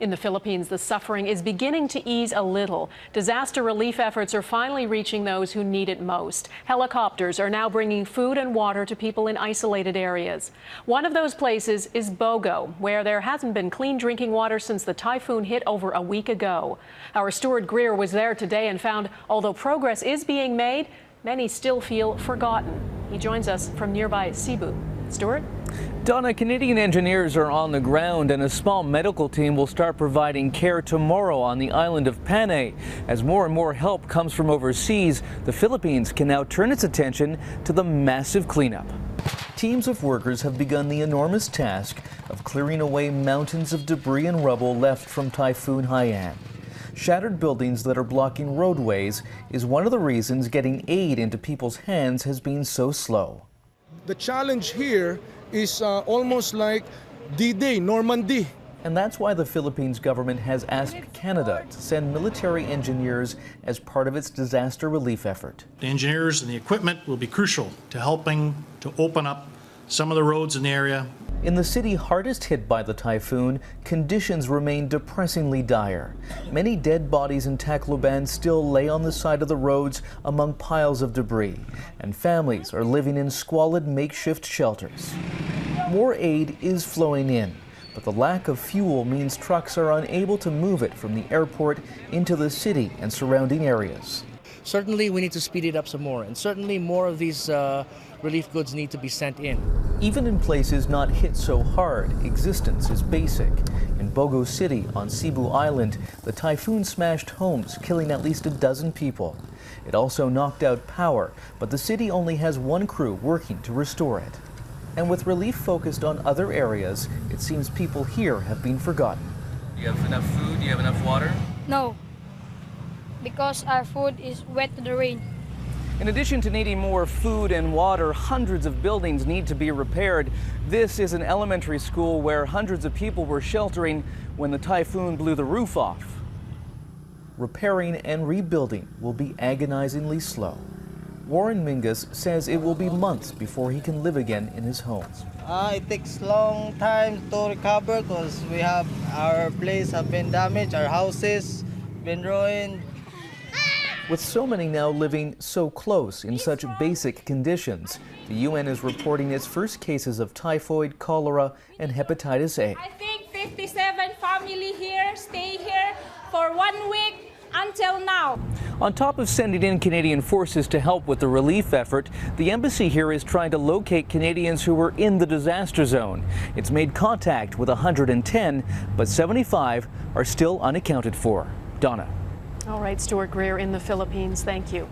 In the Philippines, the suffering is beginning to ease a little. Disaster relief efforts are finally reaching those who need it most. Helicopters are now bringing food and water to people in isolated areas. One of those places is Bogo, where there hasn't been clean drinking water since the typhoon hit over a week ago. Our Stuart Greer was there today and found although progress is being made, many still feel forgotten. He joins us from nearby Cebu. Stuart? Donna, Canadian engineers are on the ground and a small medical team will start providing care tomorrow on the island of Panay. As more and more help comes from overseas, the Philippines can now turn its attention to the massive cleanup. Teams of workers have begun the enormous task of clearing away mountains of debris and rubble left from Typhoon Haiyan. Shattered buildings that are blocking roadways is one of the reasons getting aid into people's hands has been so slow. The challenge here is almost like D-Day, Normandy. And that's why the Philippines government has asked Canada to send military engineers as part of its disaster relief effort. The engineers and the equipment will be crucial to helping to open up some of the roads in the area. In the city hardest hit by the typhoon, conditions remain depressingly dire. Many dead bodies in Tacloban still lay on the side of the roads among piles of debris, and families are living in squalid makeshift shelters. More aid is flowing in, but the lack of fuel means trucks are unable to move it from the airport into the city and surrounding areas. Certainly we need to speed it up some more, and certainly more of these relief goods need to be sent in. Even in places not hit so hard, existence is basic. In Bogo City on Cebu Island, the typhoon smashed homes, killing at least a dozen people. It also knocked out power, but the city only has one crew working to restore it. And with relief focused on other areas, it seems people here have been forgotten. Do you have enough food? Do you have enough water? No, because our food is wet to the rain. In addition to needing more food and water, hundreds of buildings need to be repaired. This is an elementary school where hundreds of people were sheltering when the typhoon blew the roof off. Repairing and rebuilding will be agonizingly slow. Warren Mingus says it will be months before he can live again in his home. It takes long time to recover because we have our place have been damaged, our houses been ruined. With so many now living so close in such basic conditions, the UN is reporting its first cases of typhoid, cholera, and hepatitis A. I think 57 families here stay here for 1 week until now. On top of sending in Canadian forces to help with the relief effort, the embassy here is trying to locate Canadians who were in the disaster zone. It's made contact with 110, but 75 are still unaccounted for. Donna. All right, Stuart Greer in the Philippines. Thank you.